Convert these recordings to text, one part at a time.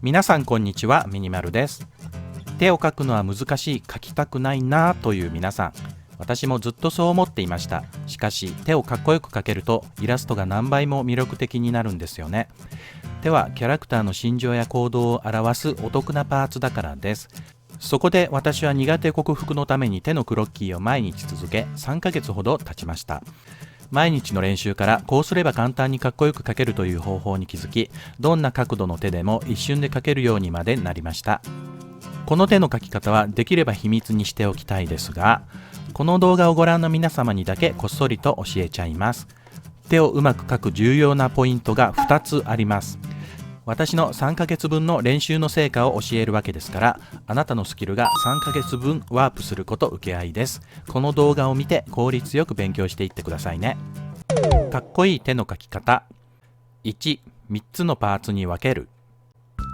皆さんこんにちは、ミニマルです。手を描くのは難しい、描きたくないなという皆さん、私もずっとそう思っていました。しかし手をかっこよく描けるとイラストが何倍も魅力的になるんですよね。手はキャラクターの心情や行動を表すお得なパーツだからです。そこで私は苦手克服のために手のクロッキーを毎日続け3ヶ月ほど経ちました。毎日の練習からこうすれば簡単にかっこよく描けるという方法に気づき、どんな角度の手でも一瞬で描けるようにまでなりました。この手の描き方はできれば秘密にしておきたいですが、この動画をご覧の皆様にだけこっそりと教えちゃいます。手をうまく描く重要なポイントが2つあります。私の3ヶ月分の練習の成果を教えるわけですから、あなたのスキルが3ヶ月分ワープすること受け合いです。この動画を見て効率よく勉強していってくださいね。かっこいい手の描き方。1、3つのパーツに分ける。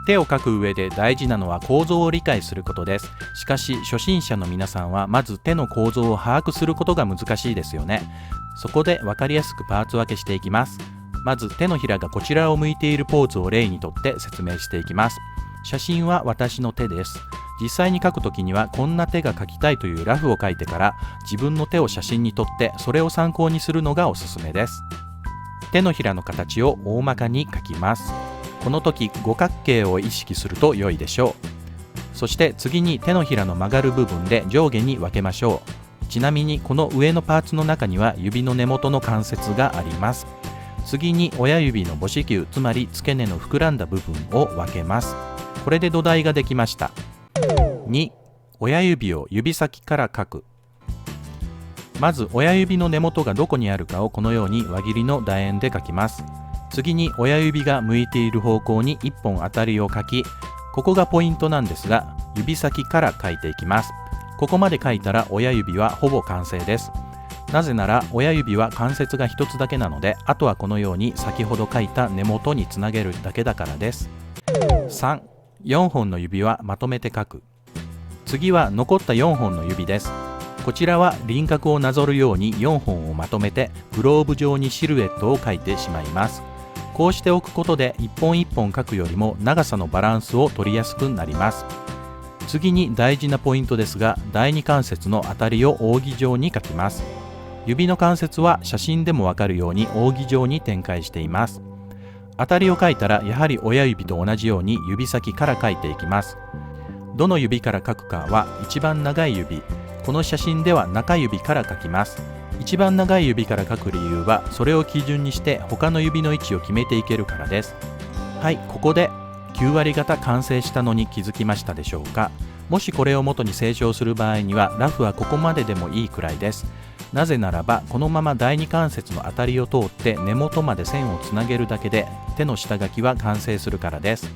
手を描く上で大事なのは構造を理解することです。しかし初心者の皆さんはまず手の構造を把握することが難しいですよね。そこで分かりやすくパーツ分けしていきます。まず手のひらがこちらを向いているポーズを例にとって説明していきます。写真は私の手です。実際に描くときにはこんな手が描きたいというラフを描いてから自分の手を写真に撮ってそれを参考にするのがおすすめです。手のひらの形を大まかに描きます。この時五角形を意識すると良いでしょう。そして次に手のひらの曲がる部分で上下に分けましょう。ちなみにこの上のパーツの中には指の根元の関節があります。次に親指の母指球、つまり付け根の膨らんだ部分を分けます。これで土台ができました。2、親指を指先から描く。まず親指の根元がどこにあるかをこのように輪切りの楕円で描きます。次に親指が向いている方向に1本当たりを描き、ここがポイントなんですが、指先から描いていきます。ここまで描いたら親指はほぼ完成です。なぜなら親指は関節が1つだけなので、あとはこのように先ほど描いた根元につなげるだけだからです。3、4本の指はまとめて描く。次は残った4本の指です。こちらは輪郭をなぞるように4本をまとめてグローブ状にシルエットを描いてしまいます。こうしておくことで一本一本描くよりも長さのバランスを取りやすくなります。次に大事なポイントですが、第二関節の当たりを扇状に描きます。指の関節は写真でもわかるように扇状に展開しています。当たりを描いたらやはり親指と同じように指先から描いていきます。どの指から描くかは一番長い指、この写真では中指から描きます。一番長い指から描く理由はそれを基準にして他の指の位置を決めていけるからです。はい、ここで9割方完成したのに気づきましたでしょうか。もしこれを元に清書する場合にはラフはここまででもいいくらいです。なぜならばこのまま第二関節の当たりを通って根元まで線をつなげるだけで手の下書きは完成するからです。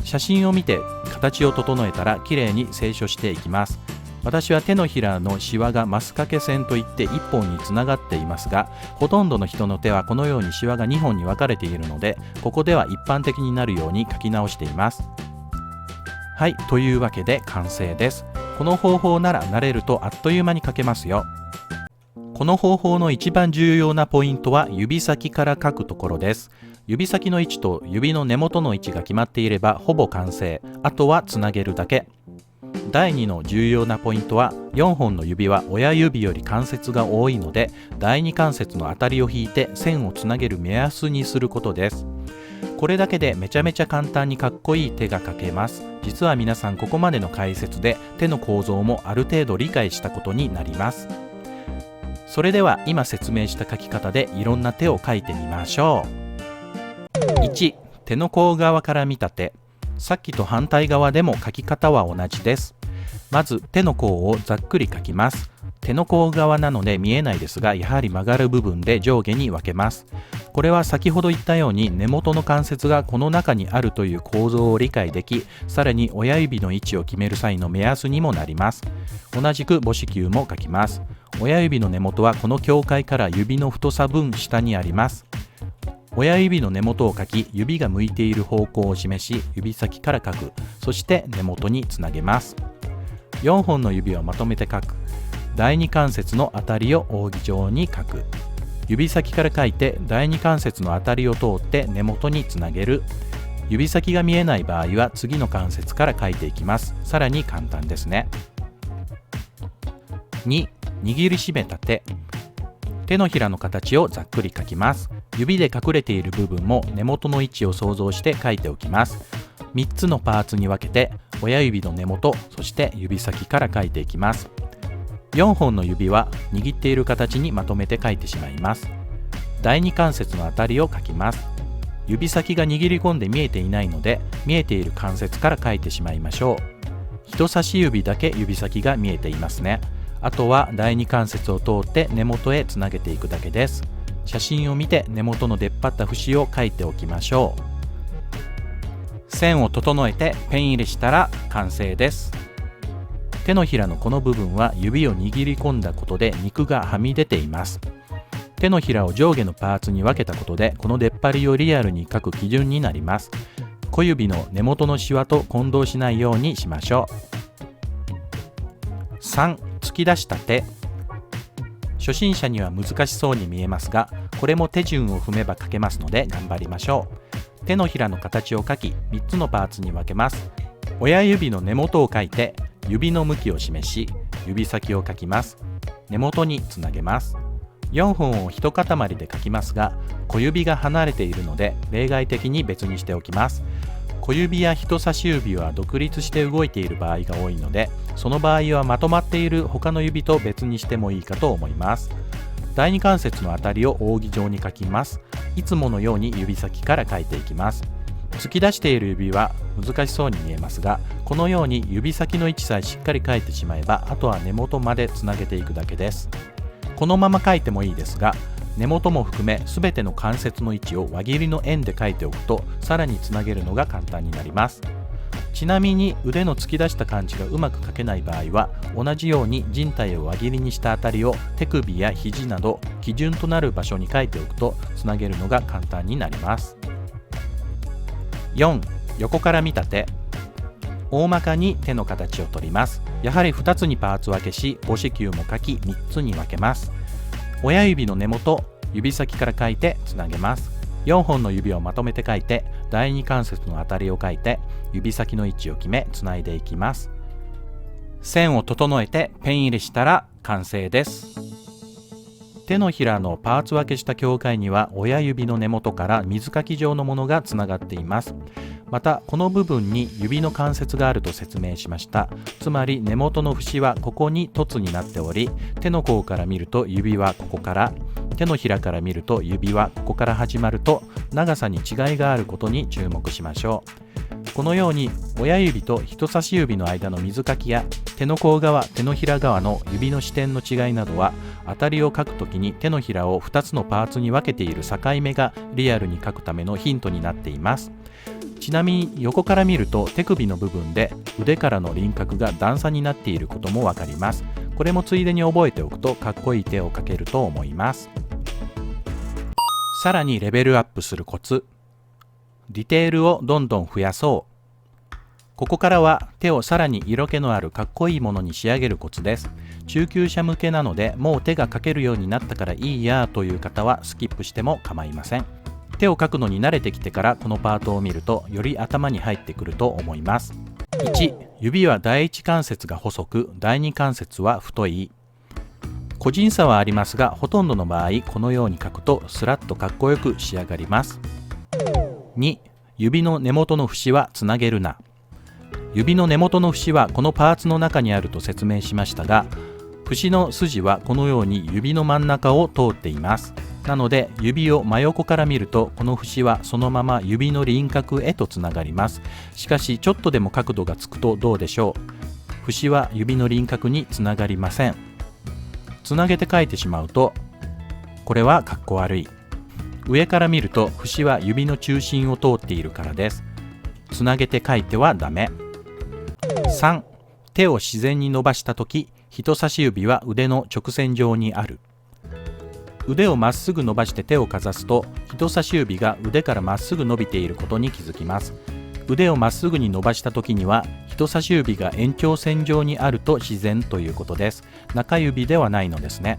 写真を見て形を整えたらきれいに清書していきます。私は手のひらのシワがマス掛け線といって1本につながっていますが、ほとんどの人の手はこのようにシワが2本に分かれているので、ここでは一般的になるように書き直しています。はい、というわけで完成です。この方法なら慣れるとあっという間に書けますよ。この方法の一番重要なポイントは指先から書くところです。指先の位置と指の根元の位置が決まっていればほぼ完成。あとはつなげるだけ。第2の重要なポイントは4本の指は親指より関節が多いので、第2関節の当たりを引いて線をつなげる目安にすることです。これだけでめちゃめちゃ簡単にかっこいい手が描けます。実は皆さんここまでの解説で手の構造もある程度理解したことになります。それでは今説明した描き方でいろんな手を描いてみましょう。1、手の甲側から見た手。さっきと反対側でも描き方は同じです。まず手の甲をざっくり描きます。手の甲側なので見えないですが、やはり曲がる部分で上下に分けます。これは先ほど言ったように根元の関節がこの中にあるという構造を理解でき、さらに親指の位置を決める際の目安にもなります。同じく母指球も描きます。親指の根元はこの境界から指の太さ分下にあります。親指の根元を描き、指が向いている方向を示し、指先から描く。そして根元につなげます。4本の指をまとめて描く。第二関節の当たりを扇状に描く。指先から描いて第二関節の当たりを通って根元につなげる。指先が見えない場合は次の関節から書いていきます。さらに簡単ですね。2、握りしめた手。手のひらの形をざっくり描きます。指で隠れている部分も根元の位置を想像して描いておきます。3つのパーツに分けて親指の根元、そして指先から描いていきます。4本の指は握っている形にまとめて描いてしまいます。第2関節のあたりを描きます。指先が握り込んで見えていないので、見えている関節から描いてしまいましょう。人差し指だけ指先が見えていますね。あとは第2関節を通って根元へつなげていくだけです。写真を見て根元の出っ張った節を描いておきましょう。線を整えてペン入れしたら完成です。手のひらのこの部分は指を握り込んだことで肉がはみ出ています。手のひらを上下のパーツに分けたことでこの出っ張りをリアルに描く基準になります。小指の根元のシワと混同しないようにしましょう。3、突き出した手。初心者には難しそうに見えますが、これも手順を踏めば描けますので頑張りましょう。手のひらの形を描き、3つのパーツに分けます。親指の根元を描いて、指の向きを示し、指先を描きます。根元につなげます。4本を一塊で描きますが、小指が離れているので例外的に別にしておきます。小指や人差し指は独立して動いている場合が多いので、その場合はまとまっている他の指と別にしてもいいかと思います。第2関節のあたりを扇状に描きます。いつものように指先から描いていきます。突き出している指は難しそうに見えますが、このように指先の位置さえしっかり描いてしまえば、あとは根元までつなげていくだけです。このまま描いてもいいですが、根元も含め全ての関節の位置を輪切りの円で描いておくと、さらにつなげるのが簡単になります。ちなみに腕の突き出した感じがうまく描けない場合は、同じように人体を輪切りにしたあたりを手首や肘など基準となる場所に描いておくと、つなげるのが簡単になります。4、横から見た手。大まかに手の形をとります。やはり2つにパーツ分けし、母子球も描き3つに分けます。親指の根元、指先から描いてつなげます。4本の指をまとめて描いて、第2関節のあたりを描いて、指先の位置を決めつないでいきます。線を整えてペン入れしたら完成です。手のひらのパーツ分けした境界には親指の根元から水かき状のものがつながっています。またこの部分に指の関節があると説明しました。つまり根元の節はここに凸になっており、手の甲から見ると指はここから、手のひらから見ると指はここから始まると、長さに違いがあることに注目しましょう。このように親指と人差し指の間の水かきや手の甲側、手のひら側の指の支点の違いなどは、当たりを描くときに手のひらを2つのパーツに分けている境目がリアルに描くためのヒントになっています。ちなみに横から見ると手首の部分で腕からの輪郭が段差になっていることもわかります。これもついでに覚えておくとかっこいい手を描けると思います。さらにレベルアップするコツ。ディテールをどんどん増やそう。ここからは手をさらに色気のあるかっこいいものに仕上げるコツです。中級者向けなので、もう手が描けるようになったからいいやという方はスキップしても構いません。手を描くのに慣れてきてからこのパートを見るとより頭に入ってくると思います。1、指は第1関節が細く、第2関節は太い。個人差はありますが、ほとんどの場合このように描くとスラッとかっこよく仕上がります。2、指の根元の節はつなげるな。指の根元の節はこのパーツの中にあると説明しましたが、節の筋はこのように指の真ん中を通っています。なので指を真横から見ると、この節はそのまま指の輪郭へとつながります。しかしちょっとでも角度がつくとどうでしょう。節は指の輪郭につながりません。つなげて描いてしまうと、これはかっこ悪い。上から見ると節は指の中心を通っているからです。つなげて描いてはダメ。3、手を自然に伸ばしたとき、人差し指は腕の直線上にある。腕をまっすぐ伸ばして手をかざすと、人差し指が腕からまっすぐ伸びていることに気づきます。腕をまっすぐに伸ばした時には、人差し指が延長線上にあると自然ということです。中指ではないのですね。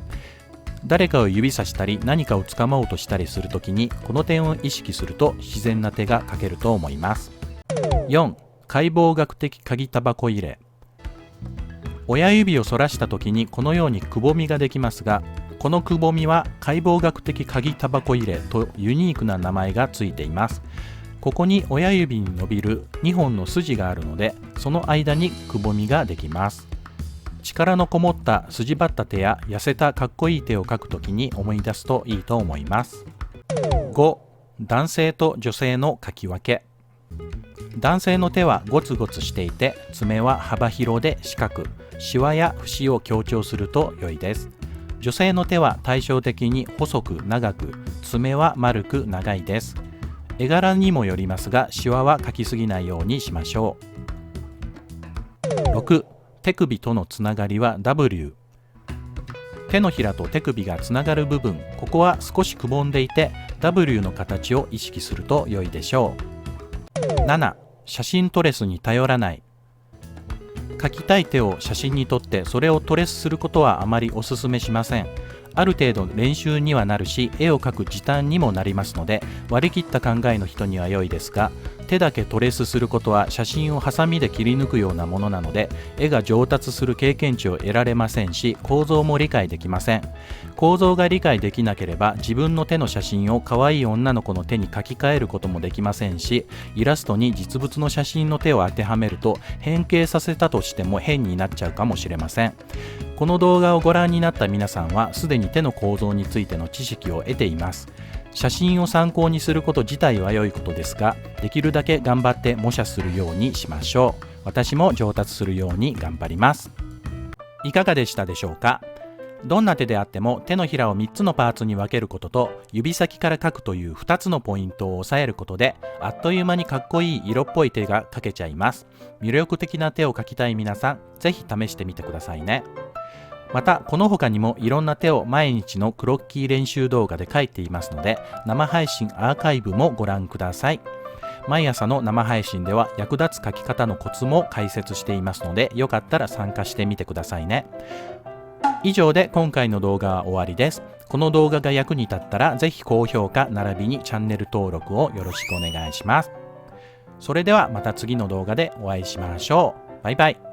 誰かを指さしたり何かを掴もうとしたりするときにこの点を意識すると自然な手が書けると思います。4. 解剖学的鍵タバコ入れ。親指を反らしたときにこのようにくぼみができますが、このくぼみは解剖学的鍵タバコ入れとユニークな名前がついています。ここに親指に伸びる2本の筋があるので、その間にくぼみができます。力のこもった筋張った手や痩せたかっこいい手を描くときに思い出すといいと思います。5. 男性と女性の描き分け。男性の手はゴツゴツしていて、爪は幅広で四角、シワや節を強調すると良いです。女性の手は対照的に細く長く、爪は丸く長いです。絵柄にもよりますが、シワは描きすぎないようにしましょう。6. 手首とのつながりは W。 手のひらと手首がつながる部分、ここは少しくぼんでいて W の形を意識すると良いでしょう。7. 写真トレスに頼らない。描きたい手を写真に撮ってそれをトレスすることはあまりおすすめしません。ある程度練習にはなるし、絵を描く時短にもなりますので、割り切った考えの人には良いですが、手だけトレースすることは写真をハサミで切り抜くようなものなので、絵が上達する経験値を得られませんし、構造も理解できません。構造が理解できなければ、自分の手の写真を可愛い女の子の手に書き換えることもできませんし、イラストに実物の写真の手を当てはめると変形させたとしても変になっちゃうかもしれません。この動画をご覧になった皆さんはすでに手の構造についての知識を得ています。写真を参考にすること自体は良いことですが、できるだけ頑張って模写するようにしましょう。私も上達するように頑張ります。いかがでしたでしょうか。どんな手であっても手のひらを3つのパーツに分けることと指先から描くという2つのポイントを押さえることで、あっという間にかっこいい色っぽい手が描けちゃいます。魅力的な手を描きたい皆さん、ぜひ試してみてくださいね。またこの他にもいろんな手を毎日のクロッキー練習動画で描いていますので、生配信アーカイブもご覧ください。毎朝の生配信では役立つ描き方のコツも解説していますので、よかったら参加してみてくださいね。以上で今回の動画は終わりです。この動画が役に立ったらぜひ高評価並びにチャンネル登録をよろしくお願いします。それではまた次の動画でお会いしましょう。バイバイ。